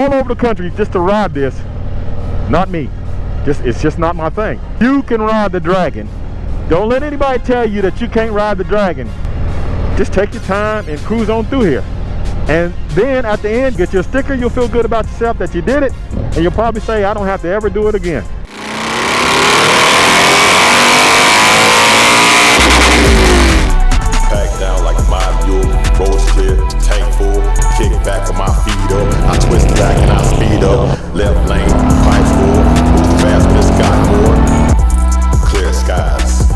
all over the country just to ride this. Not me. It's just not my thing. You can ride the Dragon. Don't let anybody tell you that you can't ride the Dragon. Just take your time and cruise on through here. And then at the end, get your sticker. You'll feel good about yourself that you did it. And you'll probably say, I don't have to ever do it again. Back down like my mule, roads clear, tank full, kick back with my feet up. I twist back and I speed up. Left lane, pipes full, move fast when it's got more. Clear skies.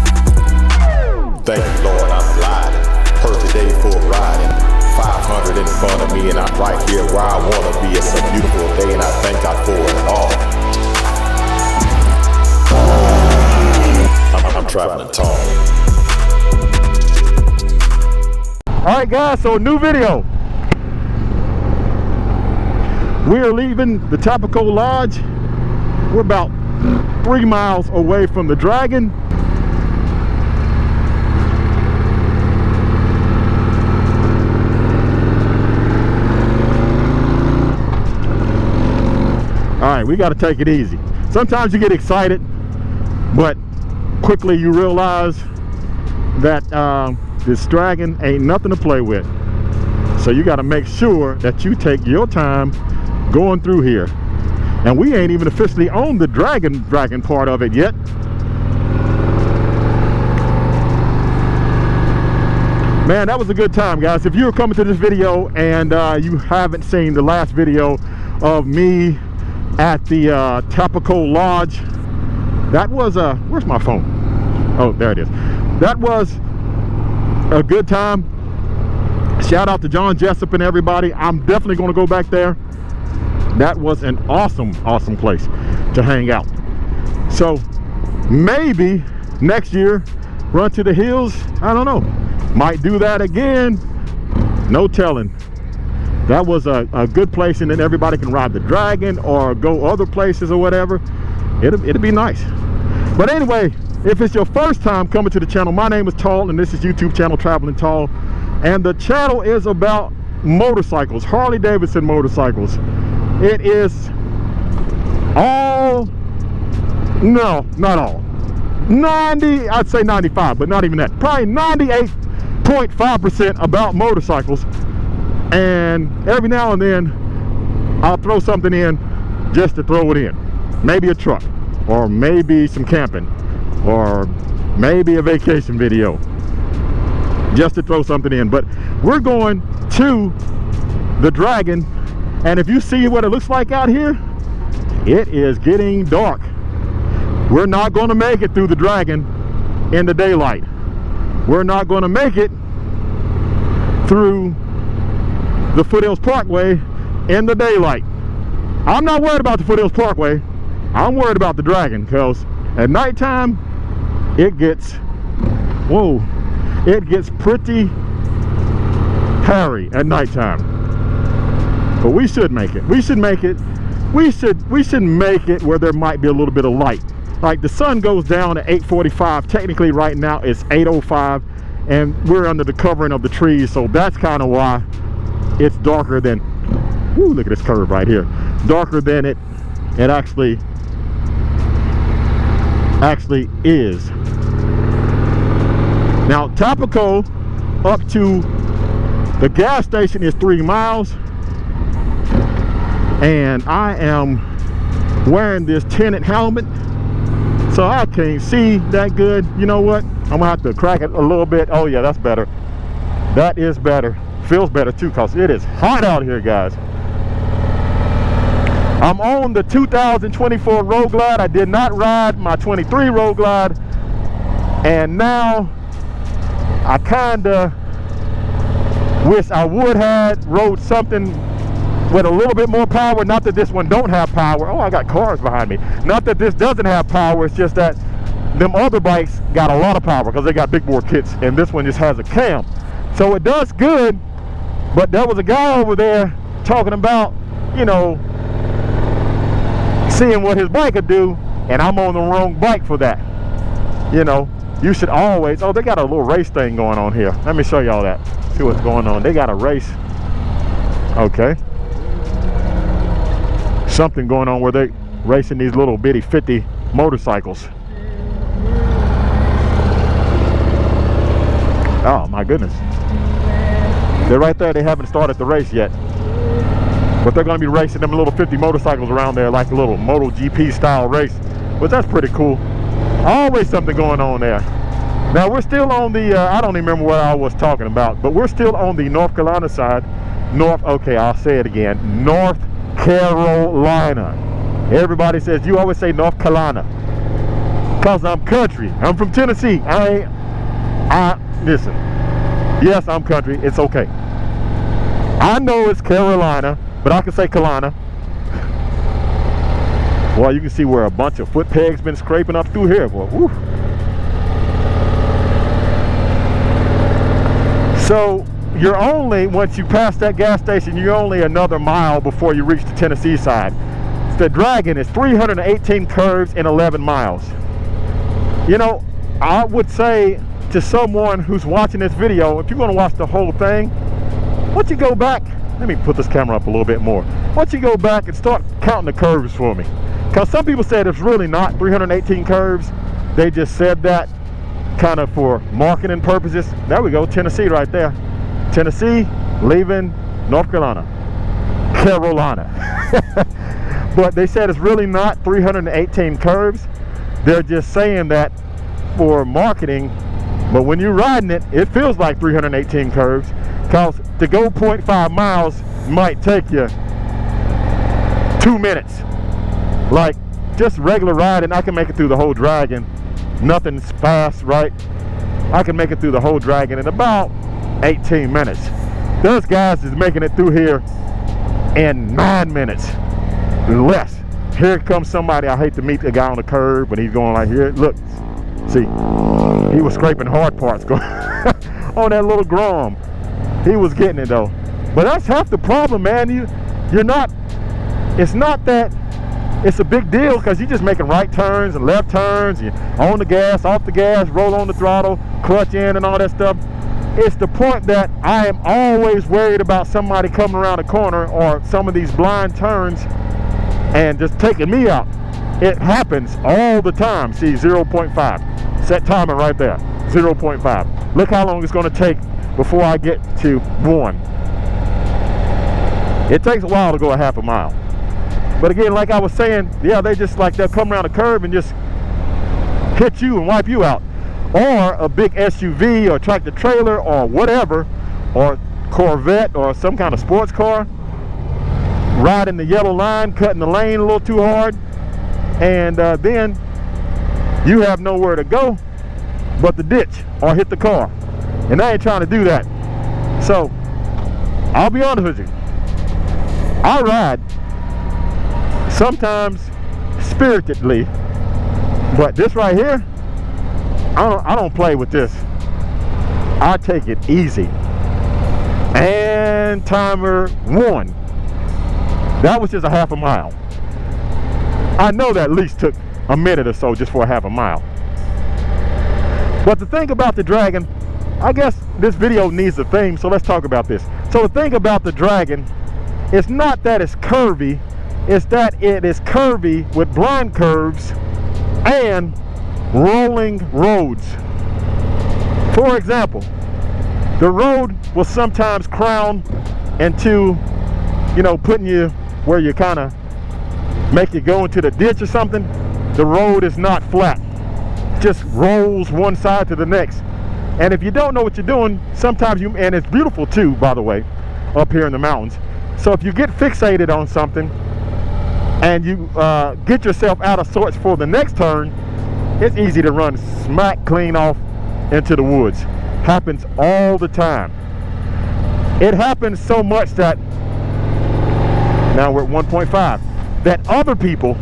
Thank you, Lord, I'm gliding. Perfect day for riding. 500 in front of me and I'm right here where I wanna be. It's a beautiful day and I thank God for it all. I'm traveling tall. Alright guys, so new video. We're leaving the Tapico Lodge. We're about 3 miles away from the Dragon. Alright, we got to take it easy. Sometimes you get excited, but quickly you realize that this Dragon ain't nothing to play with. So you got to make sure that you take your time going through here. And we ain't even officially on the Dragon part of it yet. Man, that was a good time, guys. If you're coming to this video and you haven't seen the last video of me at the Tapico Lodge, that was where's my phone? Oh, there it is. That was a good time. Shout out to John Jessup and everybody. I'm definitely going to go back there. That was an awesome place to hang out. So maybe next year, run to the hills. I don't know, might do that again, no telling. That was a good place, and then everybody can ride the Dragon or go other places or whatever. It'll be nice. But anyway, if it's your first time coming to the channel, my name is Tall, and this is YouTube channel Traveling Tall. And the channel is about motorcycles, Harley-Davidson motorcycles. It is all, no, not all. 90, I'd say 95, but not even that. Probably 98.5% about motorcycles. And every now and then, I'll throw something in just to throw it in. Maybe a truck, or maybe some camping, or maybe a vacation video, just to throw something in. But we're going to the Dragon, and if you see what it looks like out here, it is getting dark. We're not going to make it through the Dragon in the daylight. We're not going to make it through the Foothills Parkway in the daylight. I'm not worried about the Foothills Parkway. I'm worried about the Dragon, because at nighttime it gets, whoa, it gets pretty hairy at nighttime. But we should make it. We should make it. We should make it where there might be a little bit of light. Like the sun goes down at 8:45. Technically right now it's 8:05, and we're under the covering of the trees, so that's kind of why it's darker than, whoo, look at this curve right here, darker than it actually is. Now Tapico up to the gas station is 3 miles, and I am wearing this tinted helmet, so I can't see that good. You know what, I'm gonna have to crack it a little bit. Oh yeah, that's better. That is better. Feels better too, because it is hot out here, guys. I'm on the 2024 Road Glide. I did not ride my 23 Road Glide, and now I kinda wish I would have rode something with a little bit more power. Not that this one don't have power. Oh, I got cars behind me. Not that this doesn't have power, it's just that them other bikes got a lot of power because they got big bore kits, and this one just has a cam. So it does good, but there was a guy over there talking about, you know, seeing what his bike could do, and I'm on the wrong bike for that. You know, you should always, oh, they got a little race thing going on here. Let me show y'all that. See what's going on. They got a race. Okay. something going on where they racing these little bitty 50 motorcycles. Oh my goodness. They're right there. They haven't started the race yet. But they're going to be racing them little 50 motorcycles around there like a little MotoGP style race. But that's pretty cool. Always something going on there. Now we're still on the, I don't even remember what I was talking about, but we're still on the North Carolina side. Okay, I'll say it again. North Carolina. Everybody says, you always say North Carolina. Because I'm country. I'm from Tennessee. Listen. Yes, I'm country. It's okay. I know it's Carolina, but I can say Carolina. Well, you can see where a bunch of foot pegs been scraping up through here. Boy, whew. So you're only, once you pass that gas station, you're only another mile before you reach the Tennessee side. The Dragon is 318 curves in 11 miles. You know, I would say to someone who's watching this video, if you're going to watch the whole thing, why don't you go back, let me put this camera up a little bit more. Why don't you go back and start counting the curves for me? Because some people said it's really not 318 curves. They just said that kind of for marketing purposes. There we go, Tennessee right there. Tennessee leaving North Carolina. But they said it's really not 318 curves. They're just saying that for marketing. But when you're riding it, it feels like 318 curves, because to go 0.5 miles might take you 2 minutes. Like just regular riding, I can make it through the whole Dragon. Nothing's fast, right? I can make it through the whole Dragon in about 18 minutes. Those guys is making it through here in 9 minutes less. Here comes somebody. I hate to meet the guy on the curb when he's going like here. Look, see, he was scraping hard parts going on that little Grom. He was getting it though. But that's half the problem, man. You're not, it's not that it's a big deal, because you're just making right turns and left turns. You on the gas, off the gas, roll on the throttle, clutch in and all that stuff. It's the point that I am always worried about somebody coming around the corner or some of these blind turns and just taking me out. It happens all the time. See, 0.5. Set timer right there. 0.5. Look how long it's going to take before I get to 1. It takes a while to go a half a mile. But again, like I was saying, yeah, they just like they'll come around the curve and just hit you and wipe you out. Or a big SUV or tractor trailer or whatever, or Corvette or some kind of sports car, riding the yellow line, cutting the lane a little too hard, and then you have nowhere to go but the ditch or hit the car. And I ain't trying to do that. So I'll be honest with you, I ride sometimes spiritedly, but this right here, I don't play with this. I take it easy. And timer 1. That was just a half a mile. I know that at least took a minute or so just for a half a mile. But the thing about the Dragon, I guess this video needs a theme, so let's talk about this. So the thing about the Dragon, it's not that it's curvy, it's that it is curvy with blind curves and rolling roads. For example, the road will sometimes crown into, you know, putting you where you kind of make you go into the ditch or something. The road is not flat, just rolls one side to the next. And if you don't know what you're doing, sometimes you, and it's beautiful too, by the way, up here in the mountains. So if you get fixated on something and you get yourself out of sorts for the next turn, it's easy to run smack clean off into the woods. Happens all the time. It happens so much that now we're at 1.5, that other people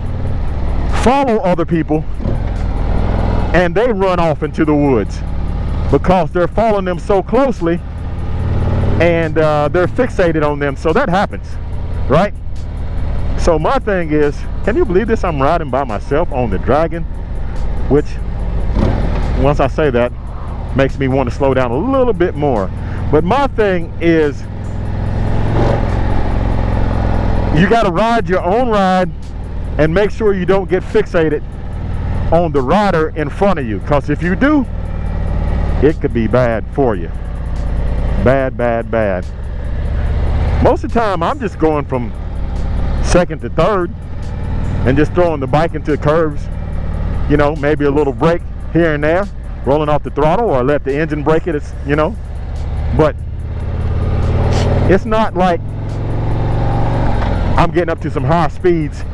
follow other people and they run off into the woods because they're following them so closely and they're fixated on them. So that happens, right? So my thing is, can you believe this? I'm riding by myself on the Dragon, which once I say that makes me want to slow down a little bit more. But my thing is, you got to ride your own ride and make sure you don't get fixated on the rider in front of you, because if you do, it could be bad for you. Bad, bad, bad. Most of the time I'm just going from second to third and just throwing the bike into curves, you know, maybe a little brake here and there, rolling off the throttle, or let the engine brake it, it's, you know. But it's not like I'm getting up to some high speeds.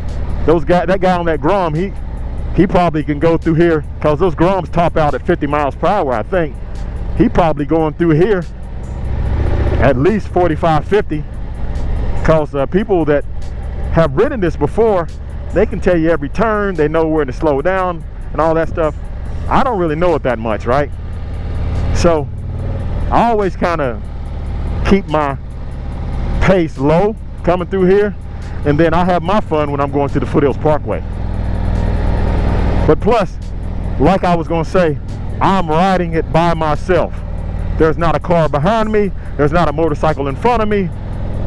That guy on that Grom, he probably can go through here, because those Groms top out at 50 miles per hour, I think. He probably going through here at least 45, 50, because people that have ridden this before, they can tell you every turn, they know where to slow down and all that stuff. I don't really know it that much, right? So I always kind of keep my pace low coming through here, and then I have my fun when I'm going to the Foothills Parkway. But plus, like I was going to say, I'm riding it by myself. There's not a car behind me, there's not a motorcycle in front of me,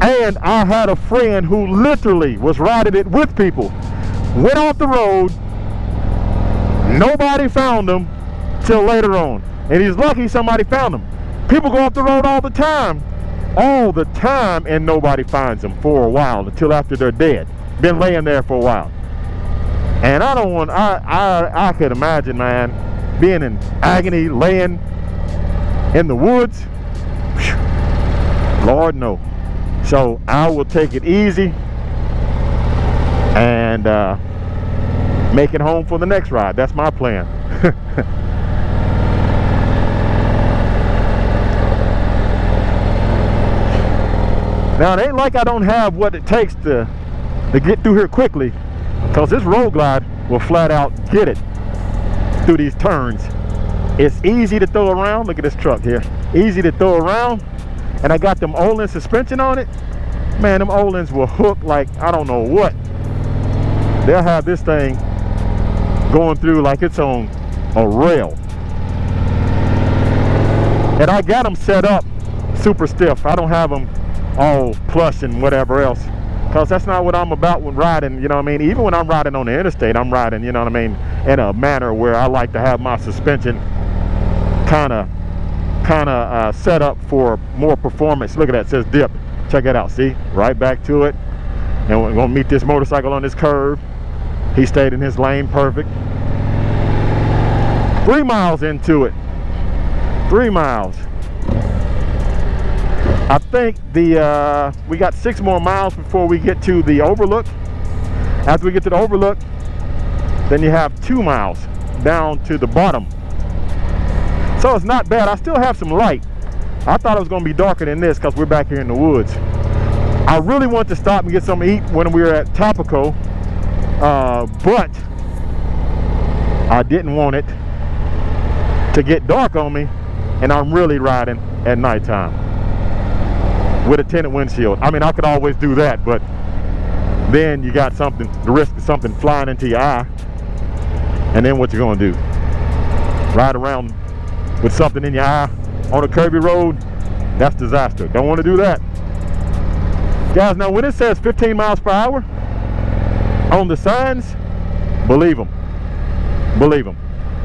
and I had a friend who literally was riding it with people, went off the road, nobody found him till later on, and he's lucky somebody found him. People go off the road all the time, and nobody finds them for a while, until after they're dead, been laying there for a while. And I don't want, I could imagine, man, being in agony, laying in the woods. Lord no. So I will take it easy and make it home for the next ride. That's my plan. Now, it ain't like I don't have what it takes to get through here quickly, because this Road Glide will flat out get it through these turns. It's easy to throw around. Look at this truck here. Easy to throw around. And I got them Olin suspension on it. Man, them Olins will hook like I don't know what. They'll have this thing going through like it's on a rail. And I got them set up super stiff. I don't have them all plush and whatever else, because that's not what I'm about when riding, you know what I mean? Even when I'm riding on the interstate, I'm riding, you know what I mean, in a manner where I like to have my suspension kind of set up for more performance. Look at that, it says dip. Check it out, see? Right back to it. And we're gonna meet this motorcycle on this curve. He stayed in his lane, perfect. 3 miles into it. 3 miles. I think we got 6 more miles before we get to the overlook. After we get to the overlook, then you have 2 miles down to the bottom. So it's not bad. I still have some light. I thought it was going to be darker than this because we're back here in the woods. I really want to stop and get something to eat when we were at Topico, but I didn't want it to get dark on me, and I'm really riding at nighttime with a tinted windshield. I mean, I could always do that, but then you got the risk of something flying into your eye, and then what you gonna do? Ride around with something in your eye on a curvy road? That's disaster. Don't want to do that. Guys, now when it says 15 miles per hour on the signs, believe them. Believe them.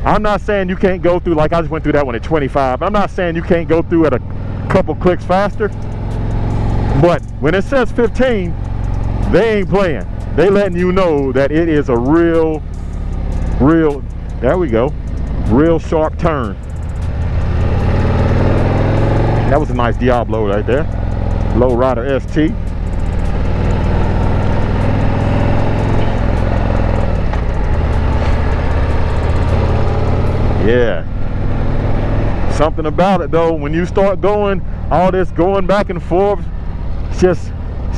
I'm not saying you can't go through, like I just went through that one at 25. I'm not saying you can't go through at a couple clicks faster. But when it says 15, they ain't playing. They letting you know that it is a real, there we go, real sharp turn. That was a nice Diablo right there. Lowrider ST. Yeah. Something about it though, when you start going, all this going back and forth, it's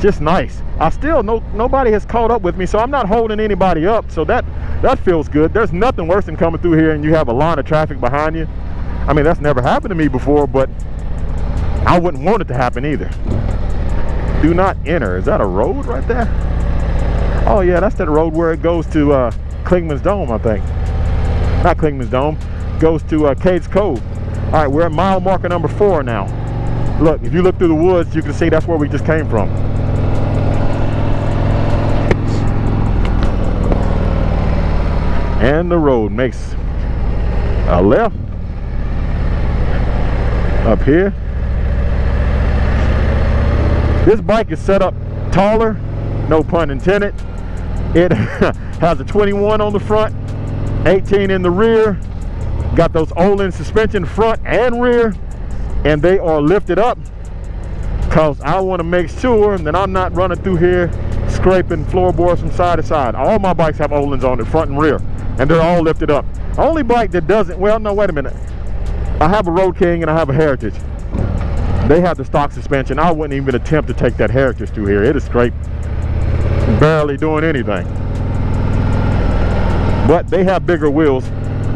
just nice. I still nobody has caught up with me, so I'm not holding anybody up, so that feels good. There's nothing worse than coming through here and you have a line of traffic behind you. I mean, that's never happened to me before, but I wouldn't want it to happen either. Do not enter. Is that a road right there? Oh yeah, that's that road where it goes to Klingman's Dome, I think. Not Klingman's Dome, goes to Cades Cove. All right, we're at mile marker number 4 now. Look, if you look through the woods, you can see that's where we just came from. and the road makes a left up here. This bike is set up taller, no pun intended. It has a 21 on the front, 18 in the rear, got those Olin suspension front and rear, and they are lifted up because I want to make sure that I'm not running through here scraping floorboards from side to side. All my bikes have Olins on it, front and rear, and they're all lifted up. Only bike that doesn't, well, no, wait a minute. I have a Road King and I have a Heritage. They have the stock suspension. I wouldn't even attempt to take that Heritage through here. It is scraped, barely doing anything. But they have bigger wheels.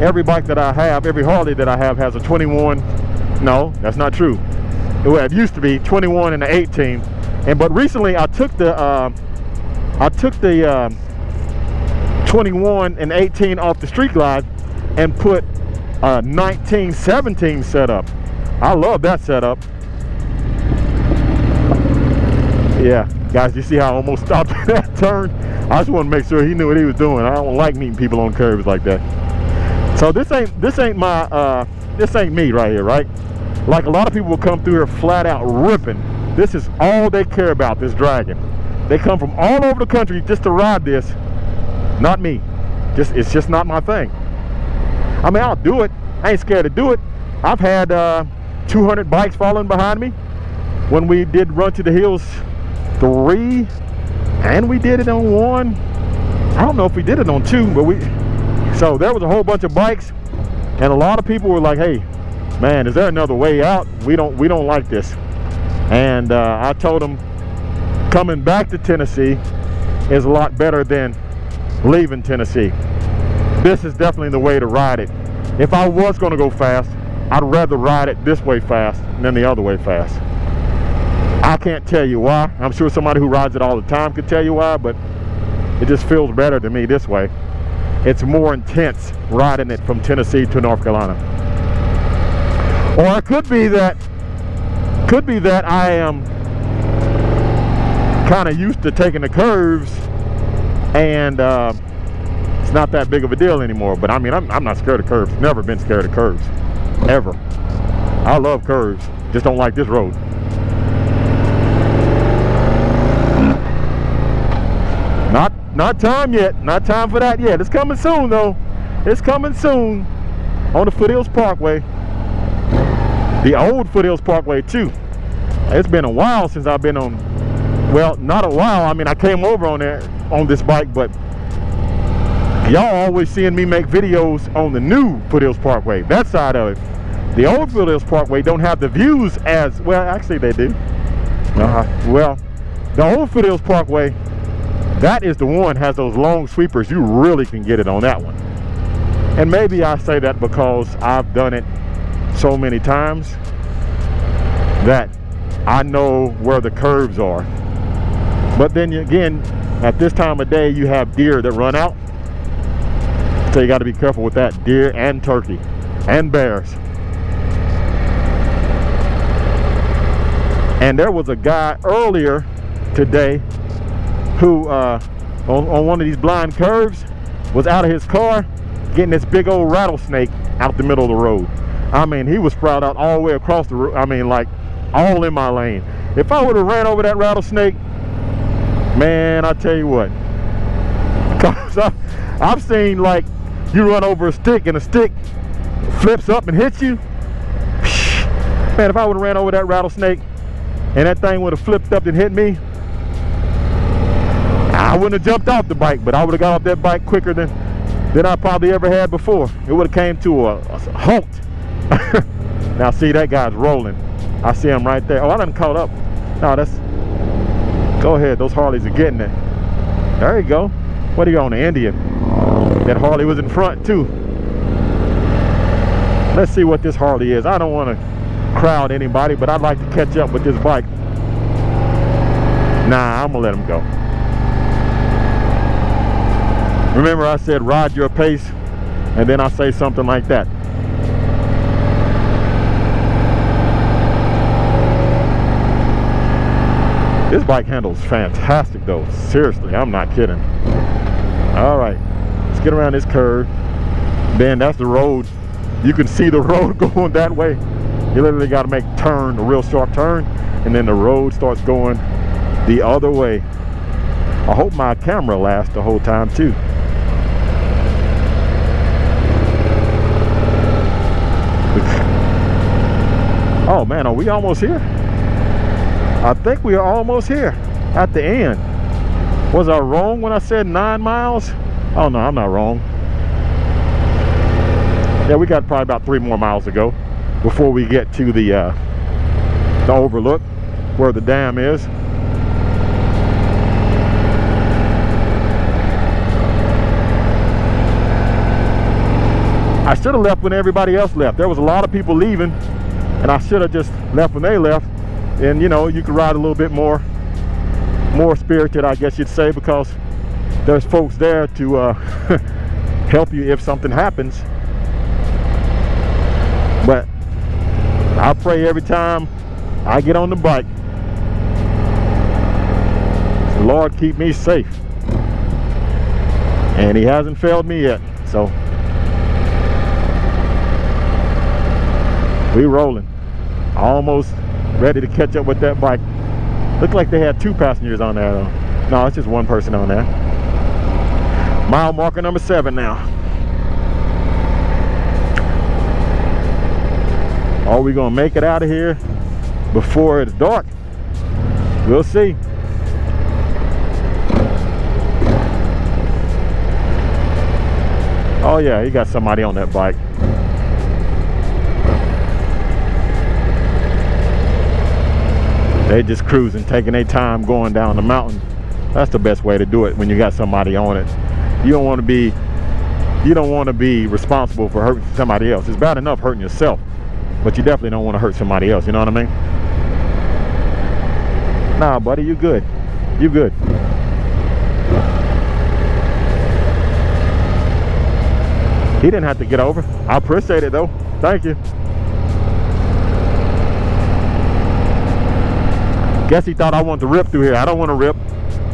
Every bike that I have, every Harley that I have has a 21. No, that's not true. Well, it used to be 21 and an 18. But recently I took the 21 and 18 off the Street Glide and put a 1917 setup. I love that setup. Yeah, guys, you see how I almost stopped at that turn? I just want to make sure he knew what he was doing. I don't like meeting people on curves like that. So this ain't me right here, right? Like a lot of people will come through here flat out ripping. This is all they care about, this Dragon. They come from all over the country just to ride this. Not me. It's just not my thing. I mean, I'll do it. I ain't scared to do it. I've had 200 bikes falling behind me when we did Run to the Hills 3, and we did it on 1. I don't know if we did it on 2, but so there was a whole bunch of bikes, and a lot of people were like, hey man, is there another way out? We don't like this. And I told them coming back to Tennessee is a lot better than leaving Tennessee. This is definitely the way to ride it. If I was going to go fast, I'd rather ride it this way fast than the other way fast. I can't tell you why. I'm sure somebody who rides it all the time could tell you why, but it just feels better to me this way. It's more intense riding it from Tennessee to North Carolina. Or it could be that I am kind of used to taking the curves, and it's not that big of a deal anymore. But I mean, I'm not scared of curves. Never been scared of curves, ever. I love curves, just don't like this road. Not time yet. Not time for that yet. It's coming soon though. It's coming soon on the Foothills Parkway. The old Foothills Parkway too. It's been a while since I've been on, well, not a while. I mean, I came over on there on this bike, but y'all always seeing me make videos on the new Foothills Parkway, that side of it. The old Foothills Parkway don't have the views as well. Actually, they do. Well, the old Foothills Parkway, that is the one has those long sweepers. You really can get it on that one. And maybe I say that because I've done it so many times that I know where the curves are. But then again, at this time of day, you have deer that run out. So you got to be careful with that. Deer and turkey and bears. And there was a guy earlier today who on one of these blind curves was out of his car getting this big old rattlesnake out the middle of the road. I mean, he was sprout out all the way across the road. I mean, like all in my lane. If I would have ran over that rattlesnake, man, I tell you what, because I've seen like you run over a stick and a stick flips up and hits you. Man, if I would have ran over that rattlesnake and that thing would have flipped up and hit me, I wouldn't have jumped off the bike, but I would have got off that bike quicker than I probably ever had before. It would have came to a halt. Now see, that guy's rolling. I see him right there. Oh, I done caught up. No, that's, go ahead, those Harleys are getting it. There you go. What are you on, the Indian? That Harley was in front too. Let's see what this Harley is. I don't want to crowd anybody, but I'd like to catch up with this bike. Nah, I'm gonna let him go. Remember I said ride your pace, and then I say something like that. This bike handles fantastic though. Seriously, I'm not kidding. All right, let's get around this curve. Then that's the road. You can see the road going that way. You literally got to make a real sharp turn, and then the road starts going the other way. I hope my camera lasts the whole time too. Oh man, are we almost here? I think we are almost here at the end. Was I wrong when I said 9 miles? Oh no, I'm not wrong. Yeah, we got probably about 3 more miles to go before we get to the overlook where the dam is. I should have left when everybody else left. There was a lot of people leaving, and I should have just left when they left. And you know, you could ride a little bit more spirited, I guess you'd say, because there's folks there to help you if something happens. But I pray every time I get on the bike, Lord, keep me safe. And he hasn't failed me yet, so we rolling. Almost ready to catch up with that bike. Looked like they had 2 passengers on there though. No, it's just 1 person on there. Mile marker number 7 now. Are we gonna make it out of here before it's dark? We'll see. Oh yeah, he got somebody on that bike. They just cruising, taking their time going down the mountain. That's the best way to do it when you got somebody on it. You don't want to be responsible for hurting somebody else. It's bad enough hurting yourself, but you definitely don't want to hurt somebody else. You know what I mean? Nah, buddy, you good. You good. He didn't have to get over. I appreciate it though. Thank you. Guess he thought I wanted to rip through here. I don't want to rip.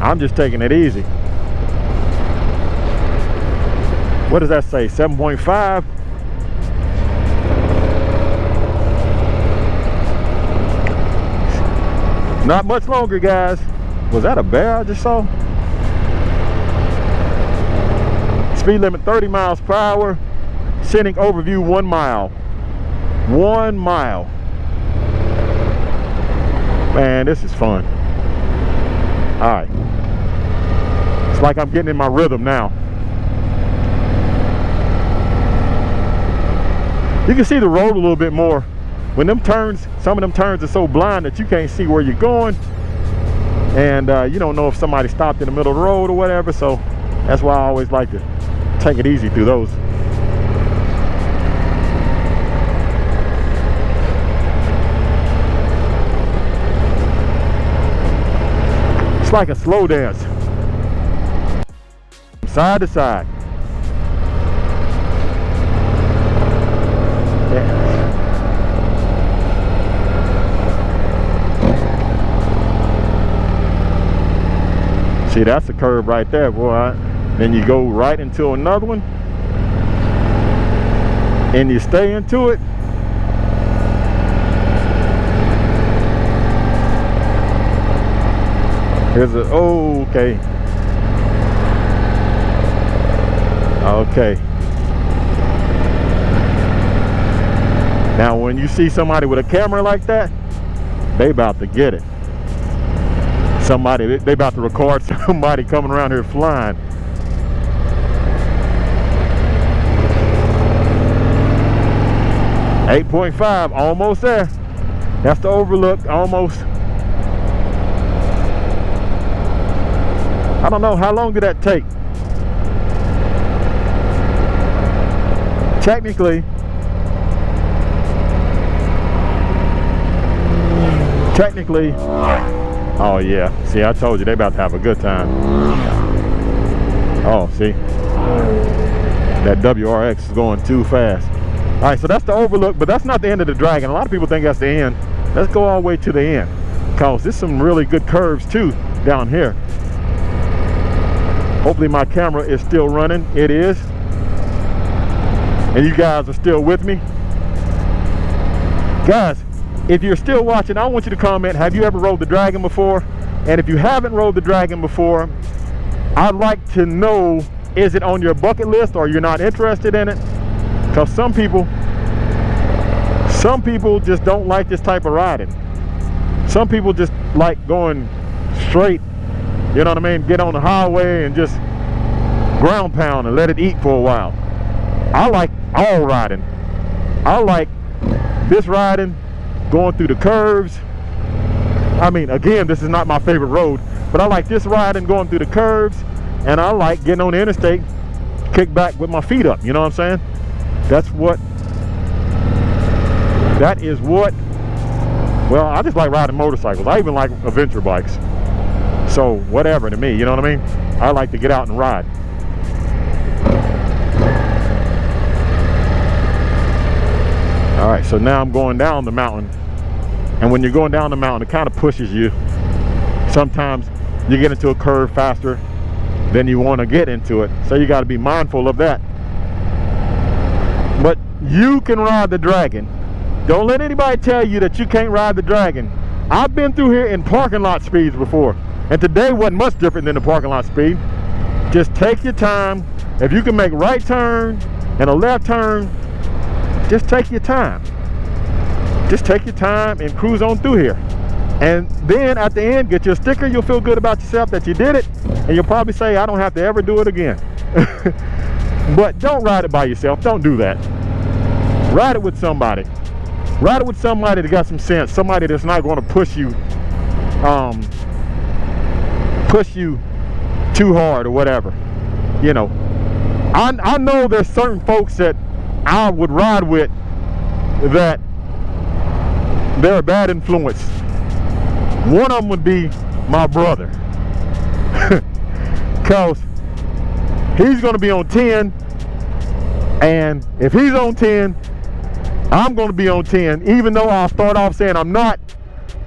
I'm just taking it easy. What does that say? 7.5? Not much longer, guys. Was that a bear I just saw? Speed limit 30 miles per hour. Scenic overview 1 mile. 1 mile. Man, this is fun. All right. It's like I'm getting in my rhythm now. You can see the road a little bit more. When them turns, some of them turns are so blind that you can't see where you're going. And you don't know if somebody stopped in the middle of the road or whatever. So that's why I always like to take it easy through those. It's like a slow dance. From side to side. Yeah. See, that's a curve right there, boy. Then you go right into another one. And you stay into it. Here's a, oh, okay. Okay. Now when you see somebody with a camera like that, they about to get it. Somebody, they about to record somebody coming around here flying. .5, almost there. That's the overlook, almost. I don't know, how long did that take? Technically, oh yeah, see, I told you they about to have a good time. Oh, see, that WRX is going too fast. All right, so that's the overlook, but that's not the end of the dragon. A lot of people think that's the end. Let's go all the way to the end, because there's some really good curves too down here. Hopefully my camera is still running. It is. And you guys are still with me. Guys, if you're still watching, I want you to comment, have you ever rode the Dragon before? And if you haven't rode the Dragon before, I'd like to know, is it on your bucket list or you're not interested in it? Because some people just don't like this type of riding. Some people just like going straight, you know what I mean? Get on the highway and just ground pound and let it eat for a while. I like all riding. I like this riding, going through the curves. I mean, again, this is not my favorite road, but I like this riding, going through the curves, and I like getting on the interstate, kick back with my feet up, you know what I'm saying? That is what, well, I just like riding motorcycles. I even like adventure bikes. So whatever to me, you know what I mean? I like to get out and ride. All right, so now I'm going down the mountain. And when you're going down the mountain, it kind of pushes you. Sometimes you get into a curve faster than you want to get into it. So you got to be mindful of that. But you can ride the Dragon. Don't let anybody tell you that you can't ride the Dragon. I've been through here in parking lot speeds before. And today wasn't much different than the parking lot speed. Just take your time. If you can make right turn and a left turn, just take your time. Just take your time and cruise on through here. And then at the end, get your sticker. You'll feel good about yourself that you did it. And you'll probably say, I don't have to ever do it again. But don't ride it by yourself. Don't do that. Ride it with somebody. Ride it with somebody that got some sense. Somebody that's not going to push you too hard or whatever. You know, I know there's certain folks that I would ride with that they're a bad influence. One of them would be my brother. Because he's going to be on 10. And if he's on 10, I'm going to be on 10. Even though I'll start off saying I'm not,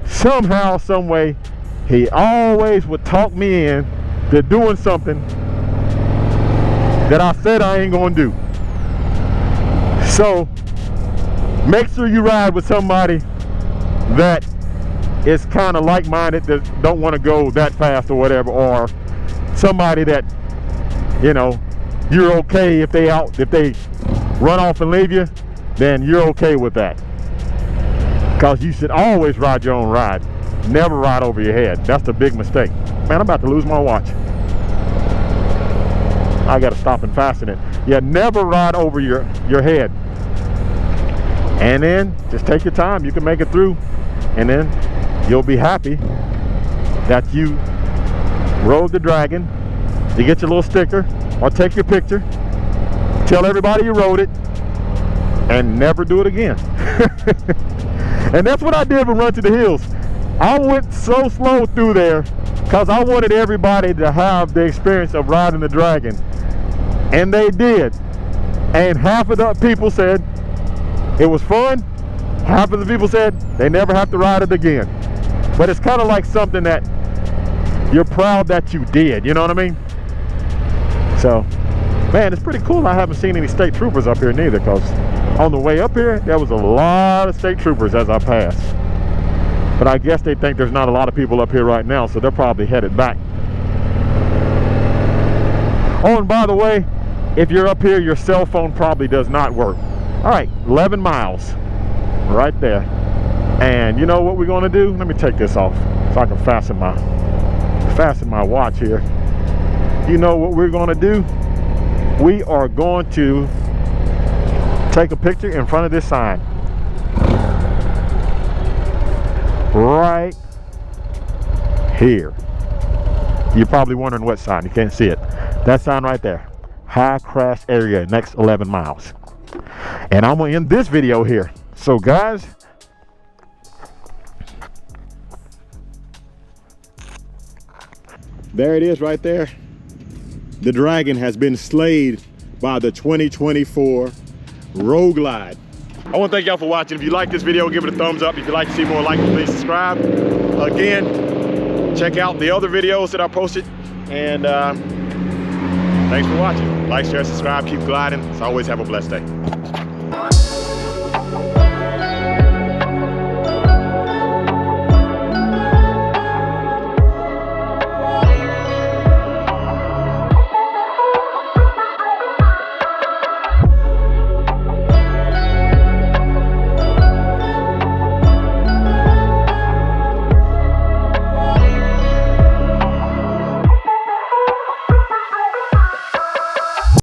somehow, some way, he always would talk me in to doing something that I said I ain't going to do. So make sure you ride with somebody that is kind of like-minded, that don't want to go that fast or whatever, or somebody that, you know, you're okay if they run off and leave you, then you're okay with that. Because you should always ride your own ride. Never ride over your head. That's the big mistake. Man, I'm about to lose my watch. I gotta stop and fasten it. Yeah, never ride over your head. And then just take your time. You can make it through. And then you'll be happy that you rode the Dragon. You get your little sticker or take your picture. Tell everybody you rode it. And never do it again. And that's what I did with Run to the Hills. I went so slow through there because I wanted everybody to have the experience of riding the Dragon. And they did. And half of the people said it was fun. Half of the people said they never have to ride it again. But it's kind of like something that you're proud that you did, you know what I mean? So, man, it's pretty cool. I haven't seen any state troopers up here neither, because on the way up here, there was a lot of state troopers as I passed. But I guess they think there's not a lot of people up here right now, so they're probably headed back. Oh, and by the way, if you're up here, your cell phone probably does not work. All right, 11 miles right there. And you know what we're going to do? Let me take this off so I can fasten my watch here. You know what we're going to do? We are going to take a picture in front of this sign. Right here. You're probably wondering what sign. You can't see it. That sign right there. High crash area, next 11 miles. And I'm going to end this video here. So guys, there it is right there. The Dragon has been slayed by the 2024 Road Glide. I want to thank y'all for watching. If you like this video, give it a thumbs up. If you'd like to see more, like it, please subscribe. Again, check out the other videos that I posted. And Thanks for watching. Like, share, subscribe, keep gliding. As always, have a blessed day.